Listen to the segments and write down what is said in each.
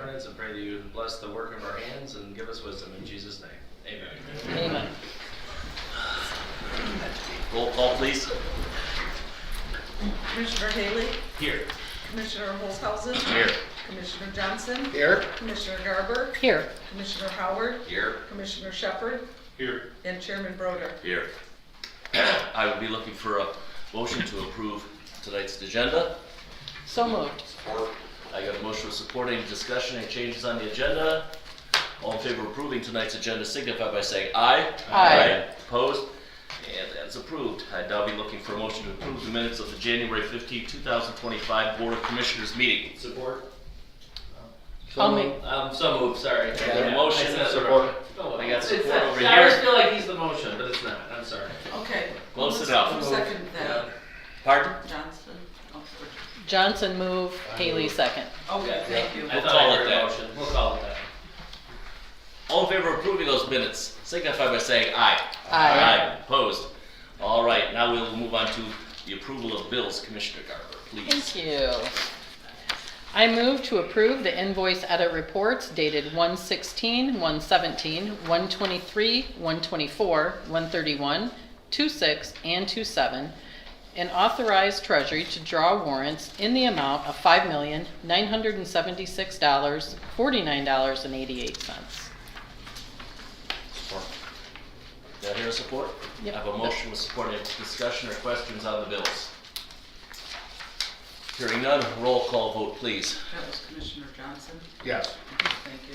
ordinance and pray that you bless the work of our hands and give us wisdom in Jesus' name. Amen. Amen. Roll call, please. Commissioner Haley, Here. Commissioner Holzhausen, Here. Commissioner Johnson, Here. Commissioner Garber, Here. Commissioner Howard, Here. Commissioner Shepherd, Here. and Chairman Broder. Here. I would be looking for a motion to approve tonight's agenda. So moved. Support. I got a motion with support. Any discussion, any changes on the agenda? All in favor of approving tonight's agenda signify by saying aye. Aye. Opposed? And that's approved. I'd now be looking for a motion to approve the minutes of the January 15, 2025 Board of Commissioners meeting. Support. I'll make. So moved, sorry. I got a motion I and said support. Oh, I got it's support not- over I always here. feel like he's the motion, but it's not. I'm sorry. Okay. Close Who's- enough. who seconded that? Pardon? Johnson? Oh, Johnson move, Haley second. okay, thank you. I We'll thought call I it heard that. a motion. We'll call it that. All in favor of approving those minutes signify by saying aye. Aye. Opposed? All right, now we'll move on to the approval of bills. Commissioner Garber, please. Thank you. I move to approve the invoice edit reports dated 1/16, 1/17, 1/23, 1/24, 1/31, 2/6, and 2/7, and authorize Treasury to draw warrants in the amount of $5,976,49.88. Support. Did I hear a support? Yep. I have a motion with support. Any discussion or questions on the bills? Hearing none, roll call vote, please. That was Commissioner Johnson. Yes. Thank you.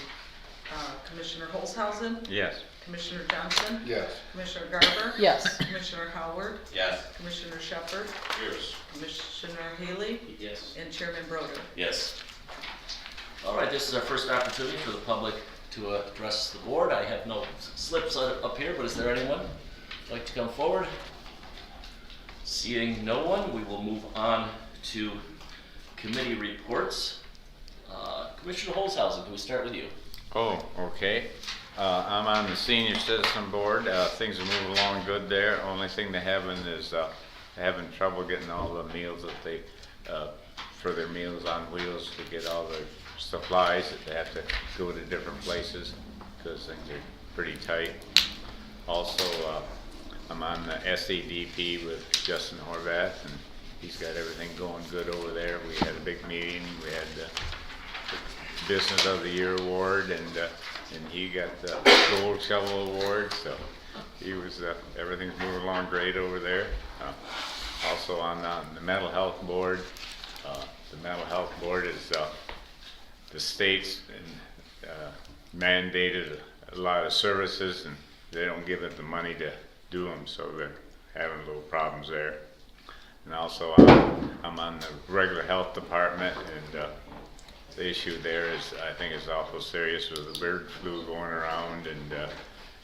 Commissioner Holzhausen, Yes. Commissioner Johnson, Yes. Commissioner Garber, Yes. Commissioner Howard, Yes. Commissioner Shepherd, Yes. Commissioner Haley, Yes. and Chairman Broder. Yes. All right, this is our first opportunity for the public to address the board. I have no slips up here, but is there anyone who'd like to come forward? Seeing no one, we will move on to committee reports. Commissioner Holzhausen, can we start with you? Oh, okay. I'm on the senior citizen board. Things are moving along good there. Only thing they having is having trouble getting all the meals that they for their Meals on Wheels to get all their supplies that they have to go to different places because things are pretty tight. Also, I'm on the SADP with Justin Horvath, and he's got everything going good over there. We had a big meeting. We had the Business of the Year award, and he got the Gold Shovel award. So he was everything's moving along great over there. Also on the mental health board. The mental health board is the state's mandated a lot of services, and they don't give it the money to do them, so they're having little problems there. And also I'm on the regular health department, and the issue there is, I think, is awful serious with the bird flu going around, and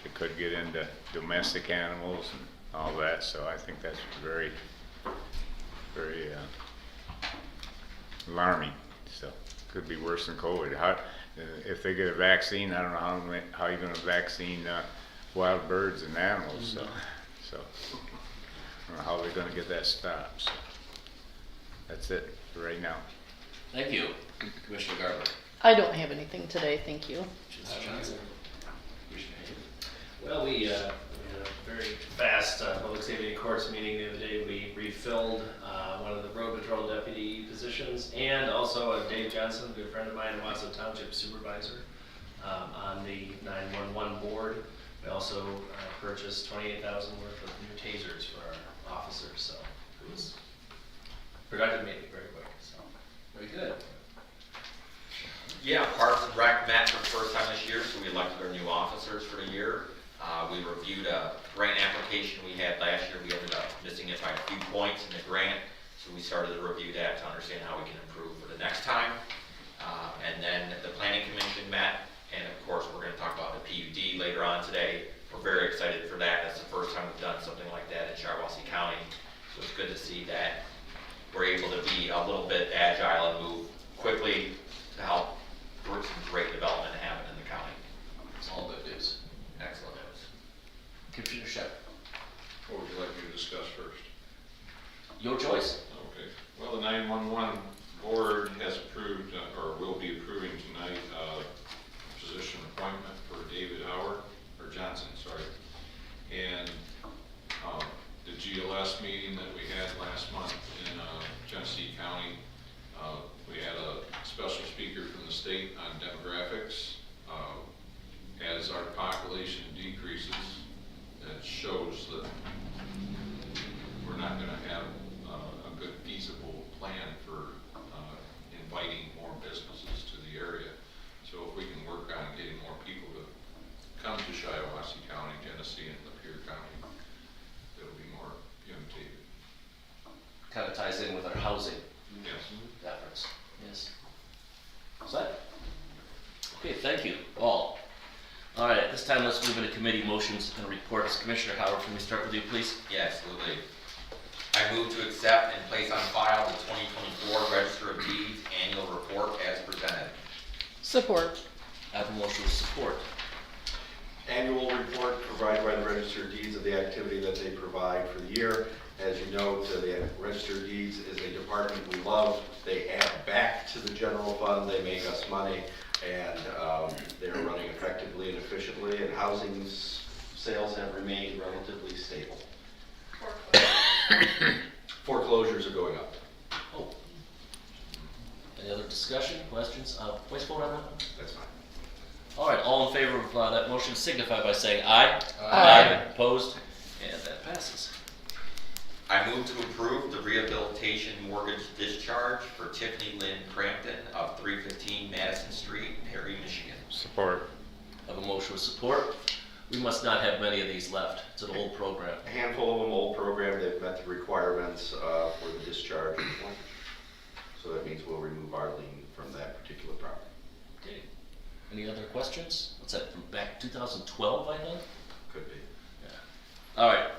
it could get into domestic animals and all that. So I think that's very, very alarming. So could be worse than COVID. If they get a vaccine, I don't know how you're going to vaccine wild birds and animals. So I don't know how they're going to get that stopped. So that's it for right now. Thank you. Commissioner Garber. I don't have anything today, thank you. Commissioner Johnson. Commissioner Haley. Well, we had a very fast public safety and courts meeting the other day. We refilled one of the road patrol deputy positions, and also Dave Johnson, a good friend of mine, Wausau Township Supervisor, on the 911 board. We also purchased $28,000 worth of new tasers for our officers, so it was a productive meeting, very quick. So very good. Yeah, Parks and Rec met for the first time this year, so we elected our new officers for the year. We reviewed a grant application we had last year. We ended up missing it by a few points in the grant, so we started to review that to understand how we can improve for the next time. And then the Planning Commission met, and of course we're going to talk about the PUD later on today. We're very excited for that. That's the first time we've done something like that in Shiawassee County, so it's good to see that we're able to be a little bit agile and move quickly to help some great development happen in the county. It's all good news. Excellent news. Commissioner Shepherd. What would you like me to discuss first? Your choice. Okay. Well, the 911 board has approved, or will be approving tonight, state on demographics. As our population decreases, it shows that we're not gonna have a good feasible plan for inviting more businesses to the area. So if we can work on getting more people to come to Shiawassee County, Genesee, and Lapeer County, it'll be more imitated. Kind of ties in with our housing Yes. efforts. Yes. Is that? Okay, thank you all. All right, at this time, let's move into committee motions and reports. Commissioner Howard, can we start with you, please? Yeah, absolutely. I move to accept and place on file the 2024 Register of Deeds Annual Report as presented. Support. I have a motion with support. Annual report provided by the Register of Deeds of the activity that they provide for the year. As you note, the Register of Deeds is a department we love. They add back to the general fund, they make us money, and they're running effectively and efficiently, and housing sales have remained relatively stable. Foreclosures are going up. Oh. Any other discussion, questions? Voice vote on that? That's fine. All right, all in favor of that motion signify by saying aye. Aye. Opposed? And that passes. I move to approve the rehabilitation mortgage discharge for Tiffany Lynn Crampton of 315 Madison Street, Perry, Michigan. Support. I have a motion with support. We must not have many of these left. It's an old program. A handful of them, old program, they've met the requirements for the discharge. So that means we'll remove our lien from that particular property. Okay. Any other questions? What's that, from back 2012, I think? Could be. Yeah. All right.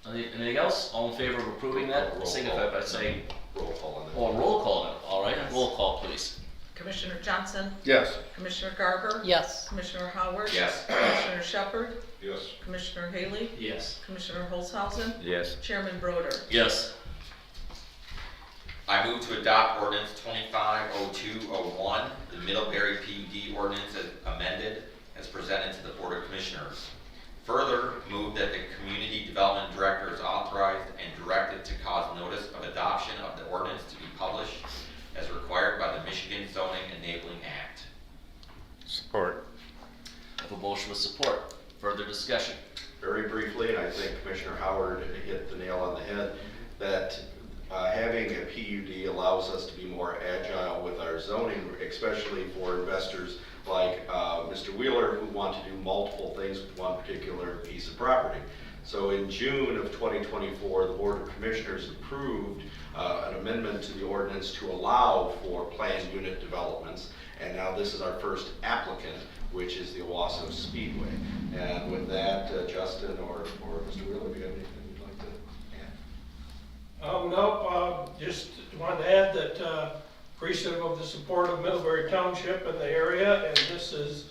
Anything else? All in favor of approving that? Roll Signify call. by saying, Roll call on that. oh, roll call now. All right, Yes. roll call, please. Commissioner Johnson, Yes. Commissioner Garber, Yes. Commissioner Howard. Yes. Commissioner Shepherd, Yes. Commissioner Haley, Yes. Commissioner Holzhausen, Yes. Chairman Broder. Yes. I move to adopt ordinance 250201, the Middlebury PUD ordinance as amended as presented to the Board of Commissioners. Further, move that the Community Development Director is authorized and directed to cause notice of adoption of the ordinance to be published as required by the Michigan Zoning Enabling Act. Support. I have a motion with support. Further discussion. Very briefly, and I think Commissioner Howard hit the nail on the head, that having a PUD allows us to be more agile with our zoning, especially for investors like Mr. Wheeler, who want to do multiple things with one particular piece of property. So in June of 2024, the Board of Commissioners approved an amendment to the ordinance to allow for planned unit developments. And now this is our first applicant, which is the Owasso Speedway. And with that, Justin or Mr. Wheeler, do you have anything you'd like to add? No, just wanted to add that appreciative of the support of Middlebury Township and the area, and this is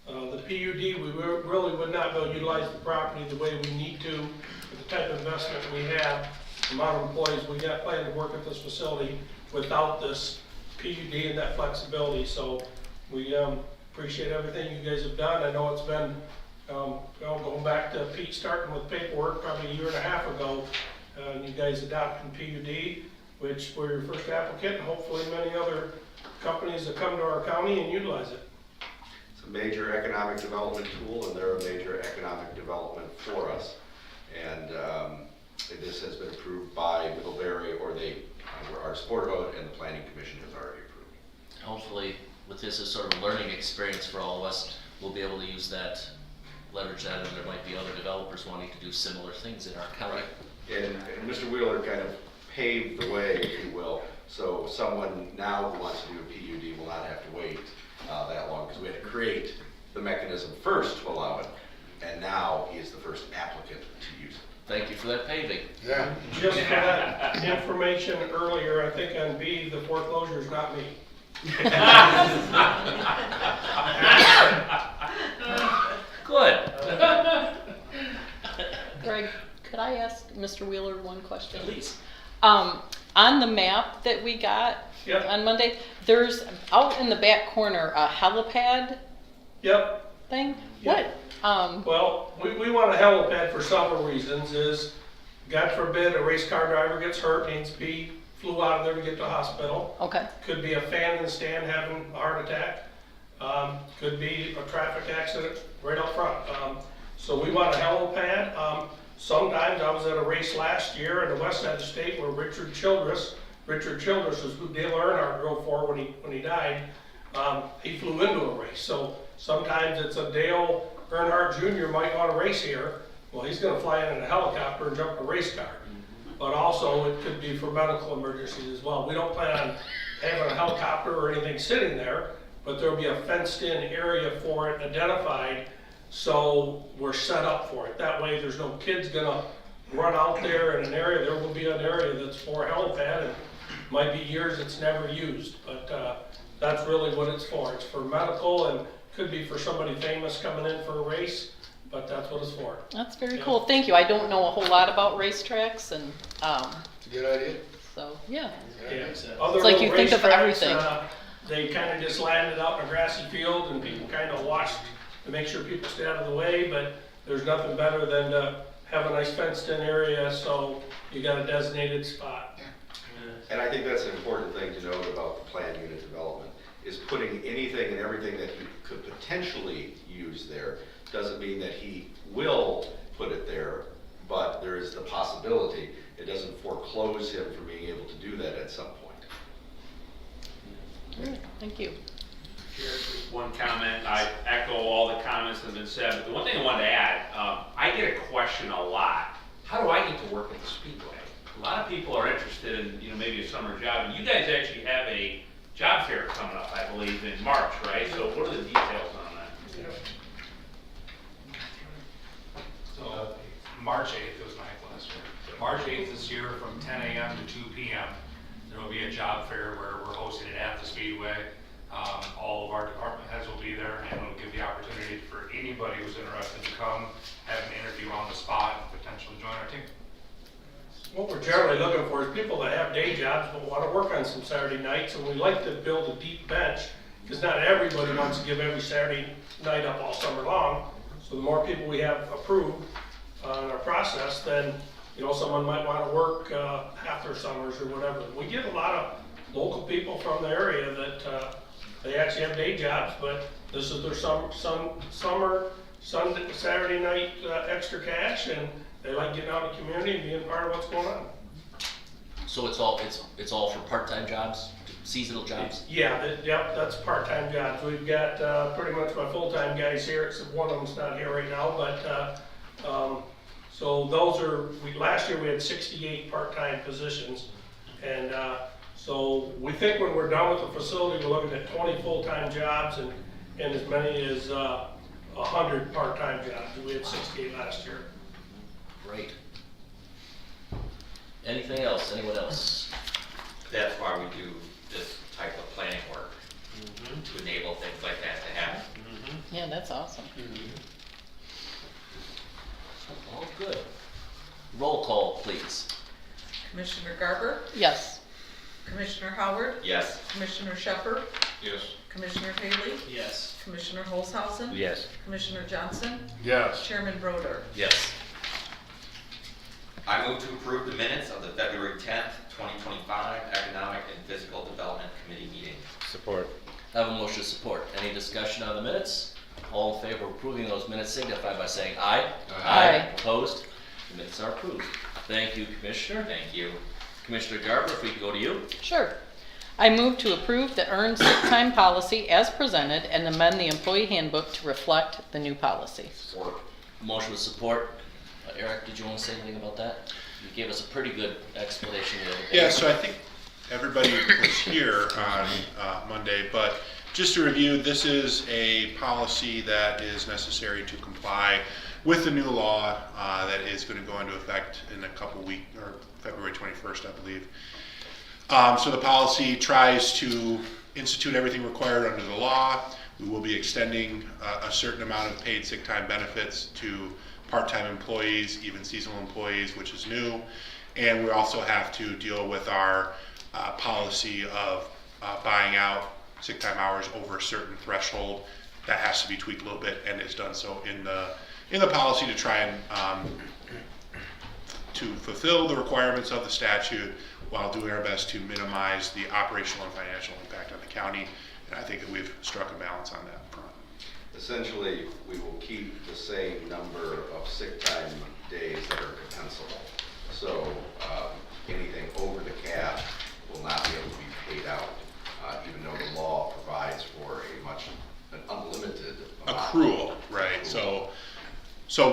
the PUD. We really would not be able to utilize the property the way we need to, with the type of investment we have, the amount of employees we got planning to work at this facility without this PUD and that flexibility. So we appreciate everything you guys have done. I know it's been, going back to Pete starting with paperwork probably a year and a half ago, and you guys adopted PUD, which we're your first applicant, and hopefully many other companies that come to our county and utilize it. It's a major economic development tool, and they're a major economic development for us. And this has been approved by Middlebury, or they are supportive of it, and the Planning Commission has already approved. Hopefully, with this as sort of a learning experience for all of us, we'll be able to use that, leverage that, and there might be other developers wanting to do similar things in our county. And Mr. Wheeler kind of paved the way, if you will, so someone now who wants to do a PUD will not have to wait that long, because we had to create the mechanism first to allow it, and now he is the first applicant to use it. Thank you for that paving. Yeah. Just for that information earlier, I think on B, the foreclosure is not me. Good. Greg, could I ask Mr. Wheeler one question? Please. On the map that we got Yep. on Monday, there's out in the back corner a helipad Yep. thing. Yep. What? Well, we want a helipad for several reasons. Is, God forbid, a race car driver gets hurt, needs to be flew out of there to get to the hospital. Okay. Could be a fan in the stand having a heart attack. Could be a traffic accident right up front. So we want a helipad. Sometimes I was at a race last year in the west side of the state where Richard Childress was who Dale Earnhardt drove for when he died. He flew into a race. So sometimes it's a Dale Earnhardt Jr. might want to race here. Well, he's going to fly in a helicopter and jump in a race car. But also it could be for medical emergencies as well. We don't plan on having a helicopter or anything sitting there, but there'll be a fenced in area for it identified, so we're set up for it. That way there's no kids gonna run out there in an area. There will be an area that's for a helipad, and might be years it's never used, but that's really what it's for. It's for medical and could be for somebody famous coming in for a race, but that's what it's for. That's very Yeah. cool. Thank you. I don't know a whole lot about racetracks and, It's a good idea. so, yeah. Yeah. Makes sense. Other It's like you little think of racetracks, everything. They kind of just landed out in a grassy field and people kind of watched to make sure people stay out of the way, but there's nothing better than to have a nice fenced in area so you got a designated spot. And I think that's an important thing to note about the planned unit development, is putting anything and everything that he could potentially use there. Doesn't mean that he will put it there, but there is the possibility. It doesn't foreclose him from being able to do that at some point. Thank you. One comment, I echo all the comments that have been said, but the one thing I wanted to add, I get a question a lot. How do I get to work at the Speedway? A lot of people are interested in, maybe a summer job, and you guys actually have a job fair coming up, I believe, in March, right? So what are the details on that? So, March 8th, it was Mike last year. March 8th this year from 10 a.m. to 2 p.m. There will be a job fair where we're hosting it at the Speedway. All of our department heads will be there, and it'll give the opportunity for anybody who's interested to come, have an interview on the spot, and potentially join our team. What we're generally looking for is people that have day jobs but want to work on some Saturday nights, and we like to build a deep bench because not everybody wants to give every Saturday night up all summer long. So the more people we have approved in our process, then someone might want to work half their summers or whatever. We get a lot of local people from the area that they actually have day jobs, but this is their summer Saturday night extra cash, and they like getting out in the community and being part of what's going on. So it's all for part-time jobs, seasonal jobs? Yeah, yep, that's part-time jobs. We've got pretty much my full-time guys here, except one of them's not here right now, but so those are, last year we had 68 part-time positions, and so we think when we're done with the facility, we're looking at 20 full-time jobs and as many as 100 part-time jobs. We had 68 last year. Great. Anything else? Anyone else? That's why we do this type of planning work, to enable things like that to happen. Yeah, that's awesome. All good. Roll call, please. Commissioner Garber, Yes. Commissioner Howard, Yes. Commissioner Shepherd, Yes. Commissioner Haley, Yes. Commissioner Holzhausen, Yes. Commissioner Johnson, Yes. Chairman Broder. Yes. I move to approve the minutes of the February 10th, 2025 Economic and Physical Development Committee meeting. Support. I have a motion to support. Any discussion on the minutes? All in favor of approving those minutes signify by saying aye. Aye. Opposed? The minutes are approved. Thank you, Commissioner. Thank you. Commissioner Garber, if we could go to you. Sure. I move to approve the earned sick time policy as presented and amend the employee handbook to reflect the new policy. Support. Motion with support. Eric, did you want to say anything about that? You gave us a pretty good explanation the other day. Yeah, so I think everybody was here on Monday, but just to review, this is a policy that is necessary to comply with the new law that is going to go into effect in a couple weeks, or February 21st, I believe. So the policy tries to institute everything required under the law. We will be extending a certain amount of paid sick time benefits to part-time employees, even seasonal employees, which is new. And we also have to deal with our policy of buying out sick time hours over a certain threshold. That has to be tweaked a little bit, and is done so in the policy to try and to fulfill the requirements of the statute while doing our best to minimize the operational and financial impact on the county And I think that we've struck a balance on that front. Essentially, we will keep the same number of sick time days that are compensable. So anything over the cap will not be able to be paid out, even though the law provides for an unlimited amount. Accrual, right? So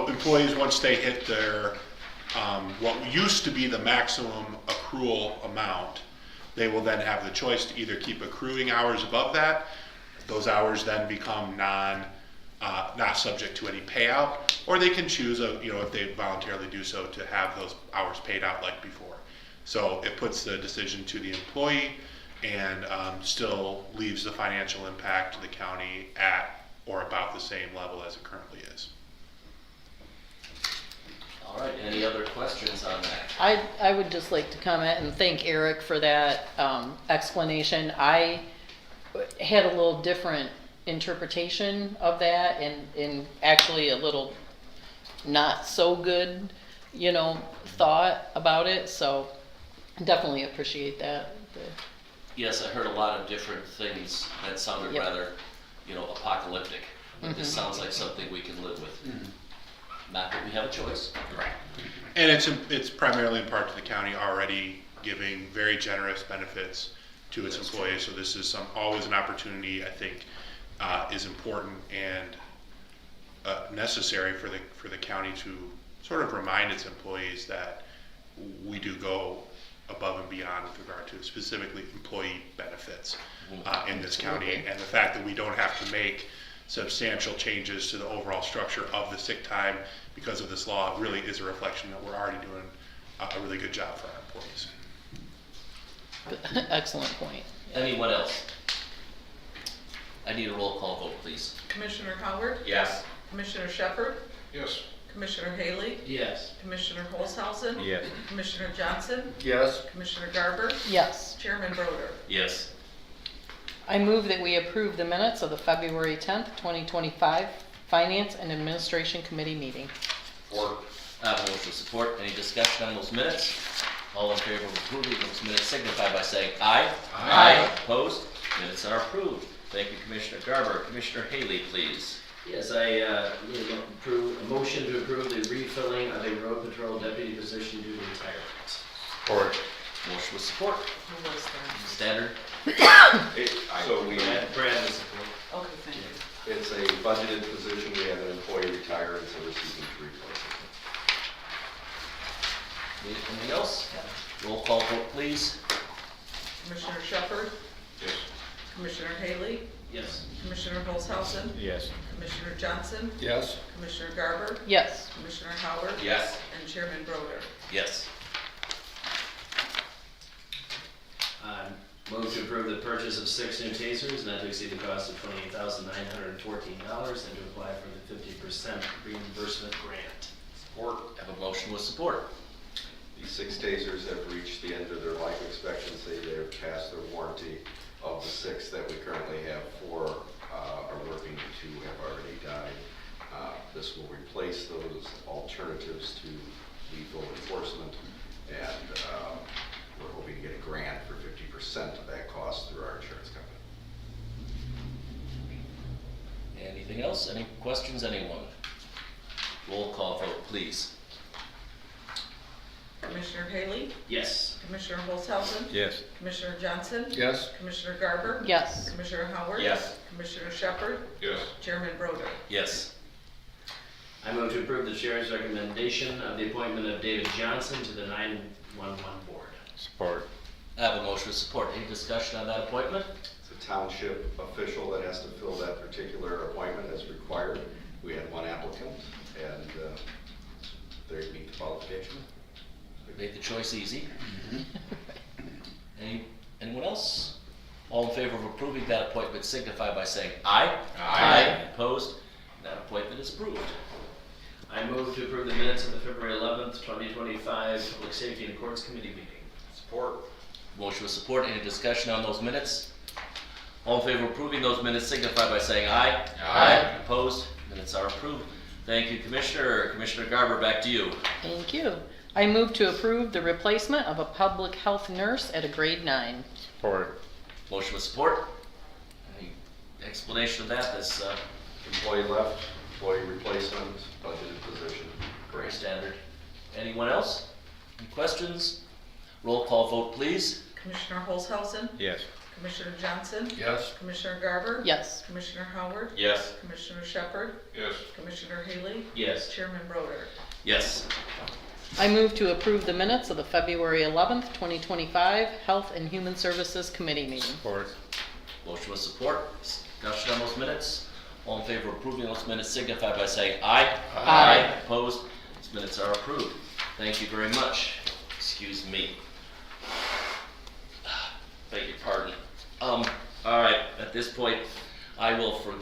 employees, once they hit their, what used to be the maximum accrual amount, they will then have the choice to either keep accruing hours above that. Those hours then become not subject to any payout, or they can choose, if they voluntarily do so, to have those hours paid out like before. So it puts the decision to the employee and still leaves the financial impact to the county at or about the same level as it currently is. All right, any other questions on that? I would just like to comment and thank Eric for that explanation. I had a little different interpretation of that and actually a little not so good, thought about it. So definitely appreciate that. Yes, I heard a lot of different things that sounded Yep. rather, apocalyptic. But this sounds like something we can live with. Not that we have a choice. Right. And it's primarily in part to the county already giving very generous benefits to its employees. So this is always an opportunity, I think, is important and necessary for the county to sort of remind its employees that we do go above and beyond with regard to specifically employee benefits in this county, and the fact that we don't have to make substantial changes to the overall structure of the sick time because of this law really is a reflection that we're already doing a really good job for our employees. Excellent point. Anyone else? I need a roll call vote, please. Commissioner Howard? Yes. Commissioner Shepherd? Yes. Commissioner Haley? Yes. Commissioner Olshausen? Yes. Commissioner Johnson? Yes. Commissioner Garber? Yes. Chairman Broder? Yes. I move that we approve the minutes of the February 10th, 2025 Finance and Administration Committee meeting. Support. I have a motion of support. Any discussion on those minutes? All in favor of approving those minutes signify by saying aye. Aye. Opposed? Minutes are approved. Thank you, Commissioner Garber. Commissioner Haley, please. Yes, I need a motion to approve the refilling of a road patrol deputy position due to retirement. Support. Motion with support. Who was that? Standard. So Brad will support. Okay, thank you. it's a budgeted position. We have an employee retired, and so we're seeking to replace it. Anything else? Roll call vote, please. Commissioner Shepherd? Yes. Commissioner Haley? Yes. Commissioner Olshausen? Yes. Commissioner Johnson? Yes. Commissioner Garber? Yes. Commissioner Howard? Yes. And Chairman Broder? Yes. Move to approve the purchase of 6 new tasers not to exceed the cost of $28,914 and to apply for the 50% reimbursement grant. Support. Have a motion with support. These 6 tasers have reached the end of their life expectancy. They're past their warranty. Of the 6 that we currently have, 4 are working, 2 have already died. This will replace those alternatives to lethal enforcement, and we're hoping to get a grant for 50% of that cost through our insurance company. Anything else? Any questions, anyone? Roll call vote, please. Commissioner Haley? Yes. Commissioner Olshausen? Yes. Commissioner Johnson? Yes. Commissioner Garber? Yes. Commissioner Howard? Yes. Commissioner Shepherd? Yes. Chairman Broder? Yes. I move to approve the chair's recommendation of the appointment of David Johnson to the 911 board. Support. I have a motion with support. Any discussion on that appointment? It's a township official that has to fill that particular appointment as required. We had 1 applicant, and they meet the qualification. We made the choice easy. Anyone else? All in favor of approving that appointment signify by saying aye. Aye. Opposed? That appointment is approved. I move to approve the minutes of the February 11th, 2025 Public Safety and Courts Committee meeting. Support. Motion with support. Any discussion on those minutes? All in favor of approving those minutes signify by saying aye. Aye. Opposed? Minutes are approved. Thank you, Commissioner. Commissioner Garber, back to you. Thank you. I move to approve the replacement of a public health nurse at a grade 9. Support. Motion with support. Any explanation of that, this Employee left, employee replacement, budgeted position. very standard. Anyone else? Any questions? Roll call vote, please. Commissioner Holzhausen, Yes. Commissioner Johnson, Yes. Commissioner Garber, Yes. Commissioner Howard, Yes. Commissioner Shepard, Yes. Commissioner Haley, Yes. Chairman Broder. Yes. I move to approve the minutes of the February 11th, 2025 Health and Human Services Committee meeting. Support. Motion with support. Discussion on those minutes. All in favor of approving those minutes signify by saying aye. Aye. Opposed? These minutes are approved. Thank you very much. Excuse me. Beg your pardon. All right, at this point, I will, for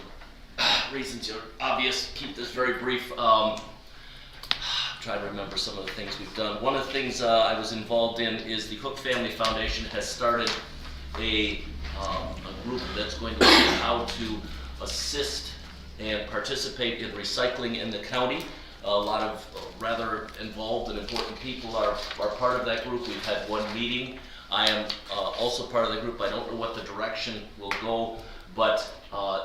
reasons are obvious, keep this very brief. Try to remember some of the things we've done. One of the things I was involved in is the Cook Family Foundation has started a group that's going to learn how to assist and participate in recycling in the county. A lot of rather involved and important people are part of that group. We've had one meeting. I am also part of the group. I don't know what the direction will go, but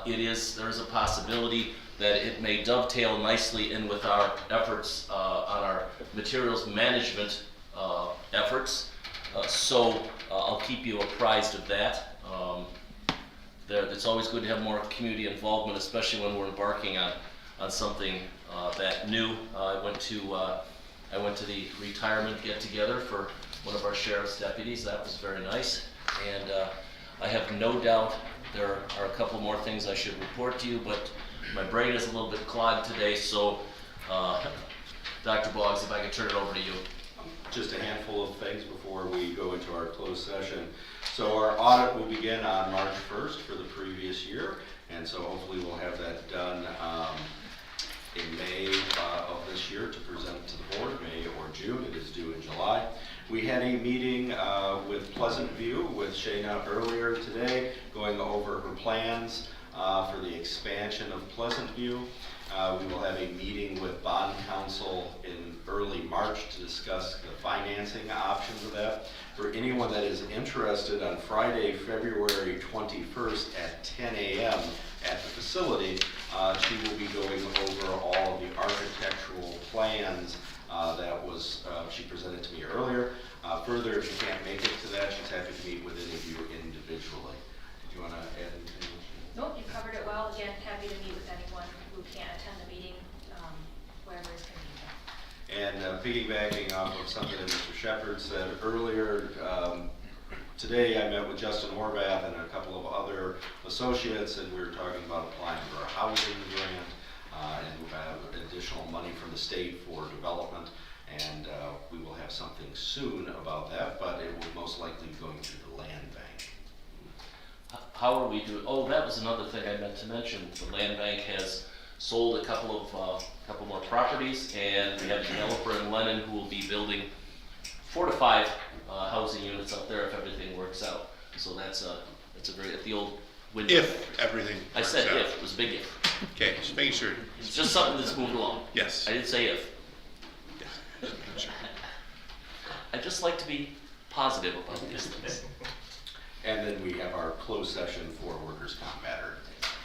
there is a possibility that it may dovetail nicely in with our efforts on our materials management efforts. So I'll keep you apprised of that. It's always good to have more community involvement, especially when we're embarking on something that new. I went to the retirement get-together for one of our sheriff's deputies. That was very nice, and I have no doubt there are a couple more things I should report to you, but my brain is a little bit clogged today, so Dr. Boggs, if I could turn it over to you. Just a handful of things before we go into our closed session. So our audit will begin on March 1st for the previous year, and so hopefully we'll have that done in May of this year to present to the board, May or June. It is due in July. We had a meeting with Pleasant View with Shayna earlier today, going over her plans for the expansion of Pleasant View. We will have a meeting with Bond Council in early March to discuss the financing options of that. For anyone that is interested, on Friday, February 21st at 10 a.m. at the facility, she will be going over all of the architectural plans that she presented to me earlier. Further, if you can't make it to that, she's happy to meet with any of you individually. Did you want to add anything? Nope, you covered it well. Again, happy to meet with anyone who can't attend the meeting, wherever is convenient. And piggybacking off of something that Mr. Shepard said earlier, today I met with Justin Horvath and a couple of other associates, and we were talking about applying for a housing grant and we have additional money from the state for development, and we will have something soon about that, but it will most likely be going through the land bank. How are we doing? Oh, that was another thing I meant to mention. The land bank has sold a couple more properties, and we have a developer in Lennon who will be building 4 to 5 housing units up there if everything works out. So that's a very, at the old window. If everything I works said out. if, it was a big if. Okay, just making sure. It's just something that's moved along. Yes. I didn't say if. Yes, just making sure. I just like to be positive about these things. And then we have our closed session for workers' comp matter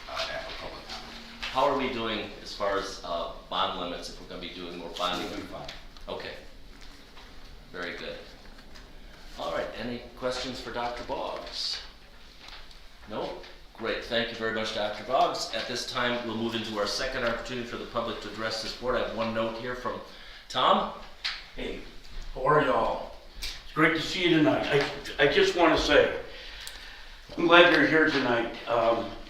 after public comment. How are we doing as far as bond limits, if we're going to be doing more bonding? We'll be fine. Okay. Very good. All right, any questions for Dr. Boggs? No? Great, thank you very much, Dr. Boggs. At this time, we'll move into our second opportunity for the public to address this board. I have one note here from Tom. Hey, how are y'all? It's great to see you tonight. I just want to say, I'm glad you're here tonight.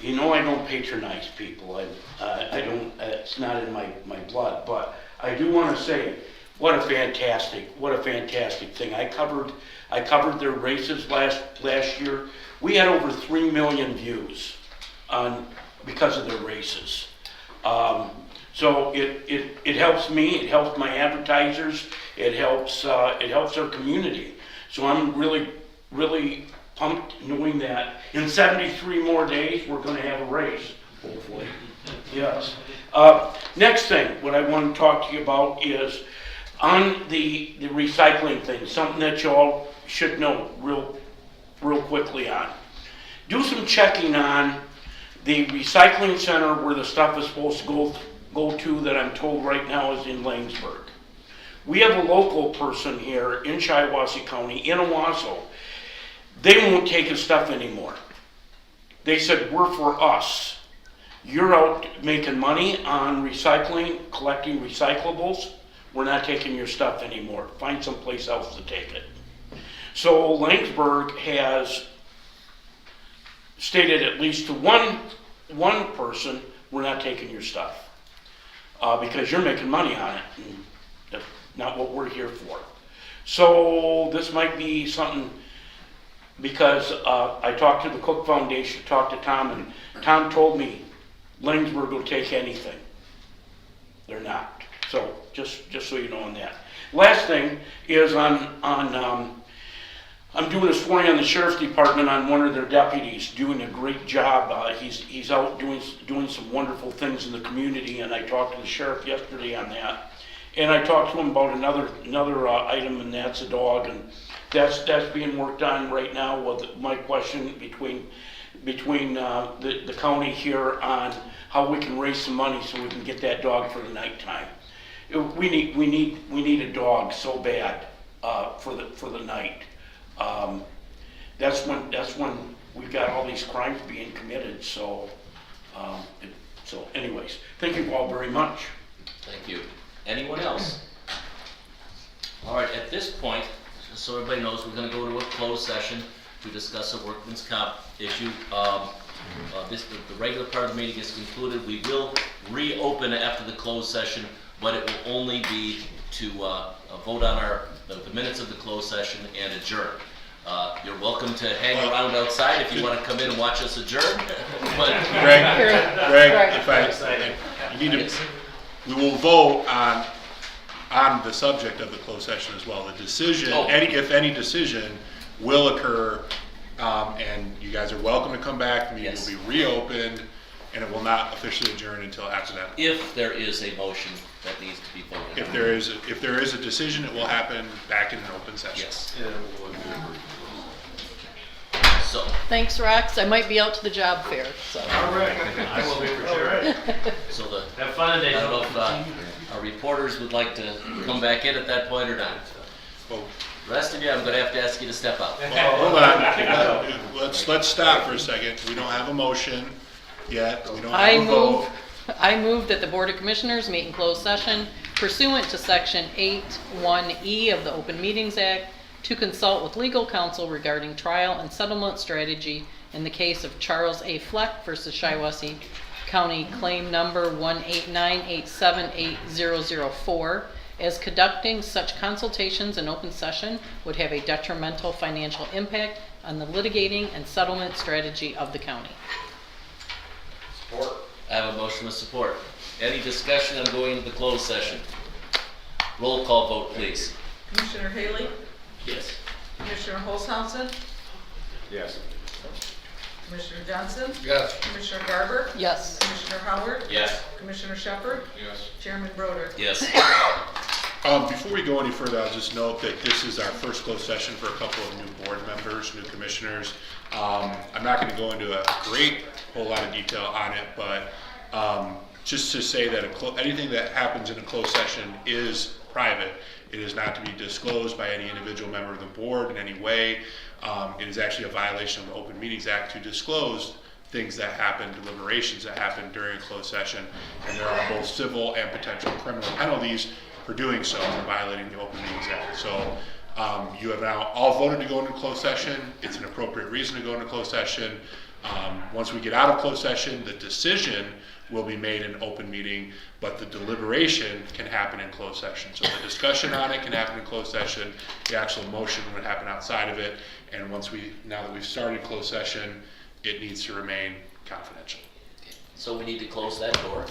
You know I don't patronize people. I don't, it's not in my blood, but I do want to say, what a fantastic thing. I covered their races last year. We had over 3 million views because of their races. So it helps me, it helps my advertisers, it helps our community. So I'm really pumped knowing that in 73 more days we're going to have a race, hopefully. Yes. Next thing, what I want to talk to you about is on the recycling thing, something that y'all should know real quickly on. Do some checking on The recycling center where the stuff is supposed to go to that I'm told right now is in Langsburg. We have a local person here in Shiawassee County, in Owasso. They won't take his stuff anymore. They said, we're for us. You're out making money on recycling, collecting recyclables. We're not taking your stuff anymore. Find someplace else to take it. So Langsburg has stated at least to one person, we're not taking your stuff because you're making money on it. And that's not what we're here for. So this might be something, because I talked to the Cook Foundation, talked to Tom, and Tom told me Langsburg will take anything. They're not. So just so you know on that. Last thing is I'm doing a swearing on the sheriff's department on one of their deputies, doing a great job. He's out doing some wonderful things in the community, and I talked to the sheriff yesterday on that. And I talked to him about another item, and that's a dog, and that's being worked on right now. With my question between the county here on how we can raise some money so we can get that dog for the nighttime. We need a dog so bad for the night. That's when we've got all these crimes being committed. So anyways, thank you all very much. Thank you. Anyone else? All right, at this point, just so everybody knows, we're going to go to a closed session to discuss a workman's comp issue. The regular part of the meeting is concluded. We will reopen after the closed session, but it will only be to vote on the minutes of the closed session and adjourn. You're welcome to hang around outside if you want to come in and watch us adjourn. But Greg, we will vote on the subject of the closed session as well. The decision, if any decision, will occur, and you guys are welcome to come back. The meeting will be reopened, and it will not officially adjourn until after that. If there is a motion that needs to be voted on. If there is a decision, it will happen back in an open session. Yes. Thanks, Rex. I might be out to the job fair. So. All right. I will be for sure. So have fun today. I don't know if our reporters would like to come back in at that point or not. Well, the rest of you, I'm going to have to ask you to step out. Hold on. Let's stop for a second. We don't have a motion yet. We don't have a vote. I move that the Board of Commissioners meet in closed session pursuant to Section 8(1)(e) of the Open Meetings Act to consult with legal counsel regarding trial and settlement strategy in the case of Charles A. Fleck versus Shiawassee County Claim Number 189878004, as conducting such consultations in open session would have a detrimental financial impact on the litigating and settlement strategy of the county. Support. I have a motion with support. Any discussion on going into the closed session? Roll call vote, please. Commissioner Haley? Yes. Commissioner Holzhausen? Yes. Commissioner Johnson? Yes. Commissioner Garber? Yes. Commissioner Howard? Yes. Commissioner Shepard? Yes. Chairman Broder? Yes. Before we go any further, I'll just note that this is our first closed session for a couple of new board members, new commissioners. I'm not going to go into a whole lot of detail on it, but just to say that anything that happens in a closed session is private. It is not to be disclosed by any individual member of the board in any way. It is actually a violation of the Open Meetings Act to disclose things that happen, deliberations that happen during a closed session. And there are both civil and potential criminal penalties for doing so, for violating the Open Meetings Act. So you have now all voted to go into closed session. It's an appropriate reason to go into closed session. Once we get out of closed session, the decision will be made in open meeting, but the deliberation can happen in closed session. So the discussion on it can happen in closed session. The actual motion would happen outside of it. And now that we've started closed session, it needs to remain confidential. So we need to close that door.